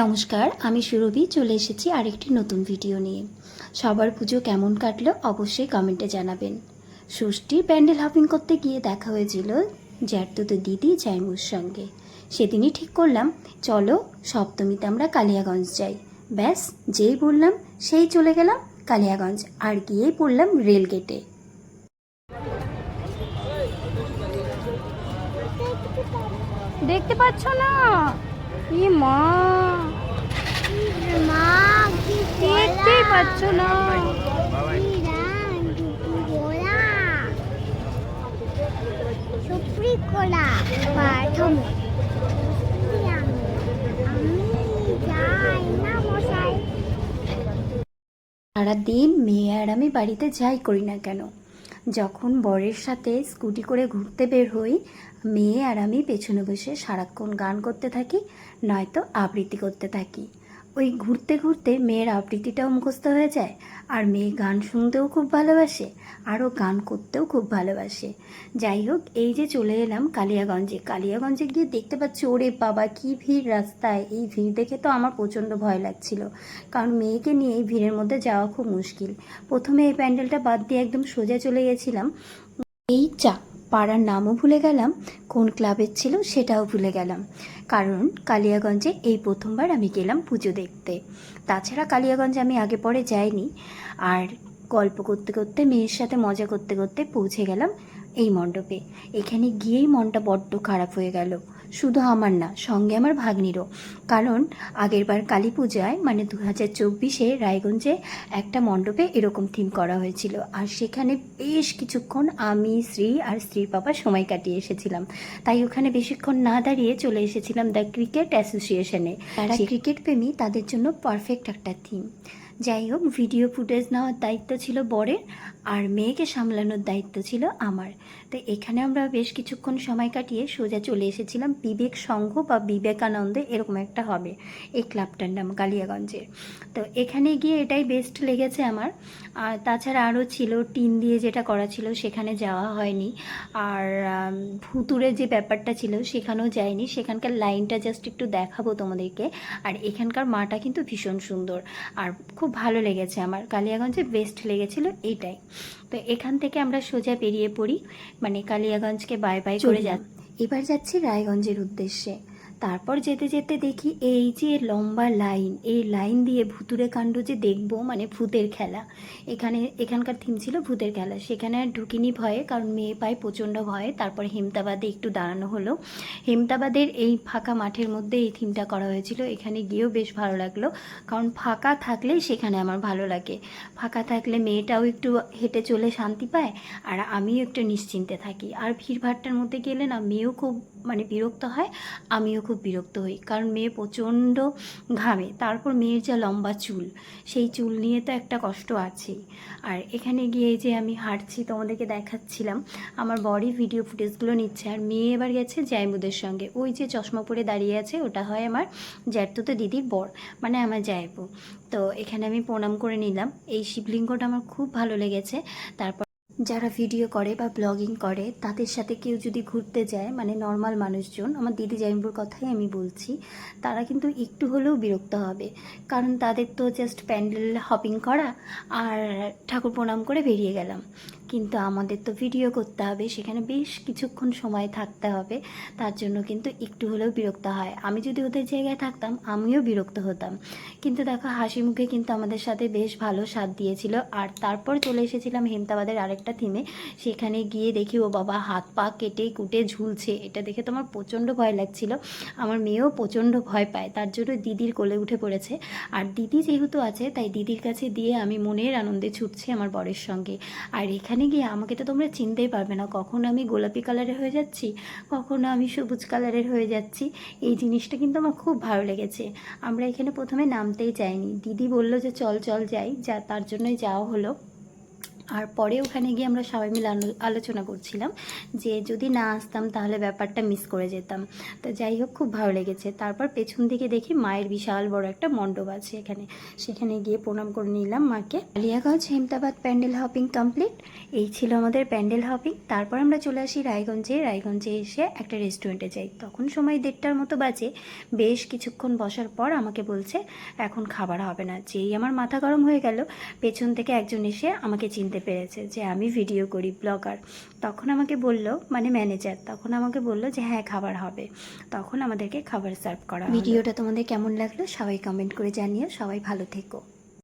নমস্কার, আমি সুরভি চলে এসেছি আরেকটি নতুন ভিডিও নিয়ে। সবার পুজো কেমন কাটলো অবশ্যই কমেন্টে জানাবেন। ষষ্ঠীর প্যান্ডেল হপিং করতে গিয়ে দেখা হয়েছিল জ্যাঠতুতো দিদি জাইমুর সঙ্গে। সেদিনই ঠিক করলাম চলো সপ্তমীতে আমরা কালিয়াগঞ্জ যাই। ব্যাস যেই বললাম সেই চলে গেলাম কালিয়াগঞ্জ, আর গিয়েই পড়লাম রেল গেটে। দেখতে পাচ্ছ না? ই মা, দেখতেই পাচ্ছ না? সারাদিন মেয়ে আর আমি বাড়িতে যাই করি না কেন, যখন বরের সাথে স্কুটি করে ঘুরতে বের হই, মেয়ে আর আমি পেছনে বসে সারাক্ষণ গান করতে থাকি, নয়তো আবৃত্তি করতে থাকি। ওই ঘুরতে ঘুরতে মেয়ের আবৃত্তিটাও মুখস্থ হয়ে যায়, আর মেয়ে গান শুনতেও খুব ভালোবাসে, আরও গান করতেও খুব ভালোবাসে। যাই হোক, এই যে চলে এলাম কালিয়াগঞ্জে গিয়ে দেখতে পাচ্ছি ওরে বাবা কী ভিড় রাস্তায়। এই ভিড় দেখে তো আমার প্রচণ্ড ভয় লাগছিল, কারণ মেয়েকে নিয়ে এই ভিড়ের মধ্যে যাওয়া খুব মুশকিল। প্রথমে এই প্যান্ডেলটা বাদ দিয়ে একদম সোজা চলে গেছিলাম। পাড়ার নামও ভুলে গেলাম, কোন ক্লাবের ছিল সেটাও ভুলে গেলাম, কারণ কালিয়াগঞ্জে এই প্রথমবার আমি গেলাম পুজো দেখতে। তাছাড়া কালিয়াগঞ্জে আমি আগে পরে যাইনি। আর গল্প করতে করতে মেয়ের সাথে মজা করতে করতে পৌঁছে গেলাম এই মণ্ডপে। এখানে গিয়েই মনটা বড্ড খারাপ হয়ে গেল, শুধু আমার না, সঙ্গে আমার ভাগ্নিরও। কারণ আগেরবার কালী পূজায় মানে 2024-এ রায়গঞ্জে একটা মণ্ডপে এরকম থিম করা হয়েছিল, আর সেখানে বেশ কিছুক্ষণ আমি, শ্রী আর স্ত্রীর বাবা সময় কাটিয়ে এসেছিলাম। তাই ওখানে বেশিক্ষণ না দাঁড়িয়ে চলে এসেছিলাম দ্য ক্রিকেট অ্যাসোসিয়েশনে। তারা ক্রিকেট প্রেমী, তাদের জন্য পারফেক্ট একটা থিম। যাই হোক, ভিডিও ফুটেজ নেওয়ার দায়িত্ব ছিল বরের, আর মেয়েকে সামলানোর দায়িত্ব ছিল আমার। তো এখানে আমরা বেশ কিছুক্ষণ সময় কাটিয়ে সোজা চলে এসেছিলাম বিবেক সংঘ বা বিবেকানন্দ, এরকম একটা হবে এই ক্লাবটার নাম কালিয়াগঞ্জের। তো এখানে গিয়ে এটাই বেস্ট লেগেছে আমার। আর তাছাড়া আরও ছিল টিন দিয়ে যেটা করা ছিল, সেখানে যাওয়া হয়নি। আর ভুতুড়ের যে ব্যাপারটা ছিল সেখানেও যাইনি, সেখানকার লাইনটা জাস্ট একটু দেখাবো তোমাদেরকে। আর এখানকার মাটা কিন্তু ভীষণ সুন্দর, আর খুব ভালো লেগেছে আমার। কালিয়াগঞ্জে বেস্ট লেগেছিল এইটাই। তো এখান থেকে আমরা সোজা বেরিয়ে পড়ি, মানে কালিয়াগঞ্জকে বাই বাই করে এবার যাচ্ছি রায়গঞ্জের উদ্দেশ্যে। তারপর যেতে যেতে দেখি এই যে লম্বা লাইন, এই লাইন দিয়ে ভুতুড়ে কাণ্ড যে দেখবো, মানে ভূতের খেলা। এখানকার থিম ছিল ভূতের খেলা। সেখানে আর ঢুকিনি ভয়ে, কারণ মেয়ে পায় প্রচণ্ড ভয়ে। তারপর হেমতাবাদে একটু দাঁড়ানো হলো। হেমতাবাদের এই ফাঁকা মাঠের মধ্যে এই থিমটা করা হয়েছিল। এখানে গিয়েও বেশ ভালো লাগলো, কারণ ফাঁকা থাকলেই সেখানে আমার ভালো লাগে। ফাঁকা থাকলে মেয়েটাও একটু হেঁটে চলে শান্তি পায়, আর আমিও একটু নিশ্চিন্তে থাকি। আর ভিড়ভাট্টার মধ্যে গেলে না, মেয়েও খুব মানে বিরক্ত হয়, আমিও খুব বিরক্ত হই, কারণ মেয়ে প্রচণ্ড ঘামে। তারপর মেয়ের যা লম্বা চুল, সেই চুল নিয়ে তো একটা কষ্ট আছেই। আর এখানে গিয়ে যে আমি হাঁটছি, তোমাদেরকে দেখাচ্ছিলাম, আমার বরই ভিডিও ফুটেজগুলো নিচ্ছে। আর মেয়ে এবার গেছে জাইমুদের সঙ্গে। ওই যে চশমা পরে দাঁড়িয়ে আছে, ওটা হয় আমার জ্যাঠতুতো দিদির বর, মানে আমার জায়বু। তো এখানে আমি প্রণাম করে নিলাম। এই শিবলিঙ্গটা আমার খুব ভালো লেগেছে। তারপর যারা ভিডিও করে বা ব্লগিং করে, তাদের সাথে কেউ যদি ঘুরতে যায়, মানে নর্মাল মানুষজন, আমার দিদি জাইম্বুর কথাই আমি বলছি, তারা কিন্তু একটু হলেও বিরক্ত হবে, কারণ তাদের তো জাস্ট প্যান্ডেল হপিং করা আর ঠাকুর প্রণাম করে বেরিয়ে গেলাম। কিন্তু আমাদের তো ভিডিও করতে হবে, সেখানে বেশ কিছুক্ষণ সময় থাকতে হবে, তার জন্য কিন্তু একটু হলেও বিরক্ত হয়। আমি যদি ওদের জায়গায় থাকতাম আমিও বিরক্ত হতাম। কিন্তু দেখো, হাসি মুখে কিন্তু আমাদের সাথে বেশ ভালো সাথ দিয়েছিল। আর তারপর চলে এসেছিলাম হেমতাবাদের আরেকটা থিমে। সেখানে গিয়ে দেখি ও বাবা হাত পা কেটে কুটে ঝুলছে। এটা দেখে তো আমার প্রচণ্ড ভয় লাগছিল। আমার মেয়েও প্রচণ্ড ভয় পায়, তার জন্য দিদির কোলে উঠে পড়েছে। আর দিদি যেহেতু আছে, তাই দিদির কাছে দিয়ে আমি মনের আনন্দে ছুটছি আমার বরের সঙ্গে। আর এখানে গিয়ে আমাকে তো তোমরা চিনতেই পারবে না, কখন আমি গোলাপি কালারের হয়ে যাচ্ছি, কখনো আমি সবুজ কালারের হয়ে যাচ্ছি। এই জিনিসটা কিন্তু আমার খুব ভালো লেগেছে। আমরা এখানে প্রথমে নামতেই চাইনি, দিদি বলল যে চল চল যাই, তার জন্যই যাওয়া হলো। আর পরে ওখানে গিয়ে আমরা সবাই মিলে আলোচনা করছিলাম যে যদি না আসতাম তাহলে ব্যাপারটা মিস করে যেতাম। তো যাই হোক, খুব ভালো লেগেছে। তারপর পেছন দিকে দেখি মায়ের বিশাল বড় একটা মণ্ডপ আছে সেখানে গিয়ে প্রণাম করে নিলাম মাকে। Aliaganj Hemtabad pandal hopping complete. এই ছিল আমাদের প্যান্ডেল হপিং। তারপর আমরা চলে আসি রায়গঞ্জে এসে একটা রেস্টুরেন্টে যাই। তখন সময় 1:30টার মতো বাজে। বেশ কিছুক্ষণ বসার পর আমাকে বলছে এখন খাবার হবে না। যেই আমার মাথা গরম হয়ে গেল, পেছন থেকে একজন এসে আমাকে চিনতে পেরেছে যে আমি ভিডিও করি, ব্লগার। তখন আমাকে বলল, মানে ম্যানেজার, তখন আমাকে বলল যে হ্যাঁ খাবার হবে। তখন আমাদেরকে খাবার সার্ভ করা হলো। ভিডিওটা তোমাদের কেমন লাগলো সবাই কমেন্ট করে জানিও। সবাই ভালো থেকো।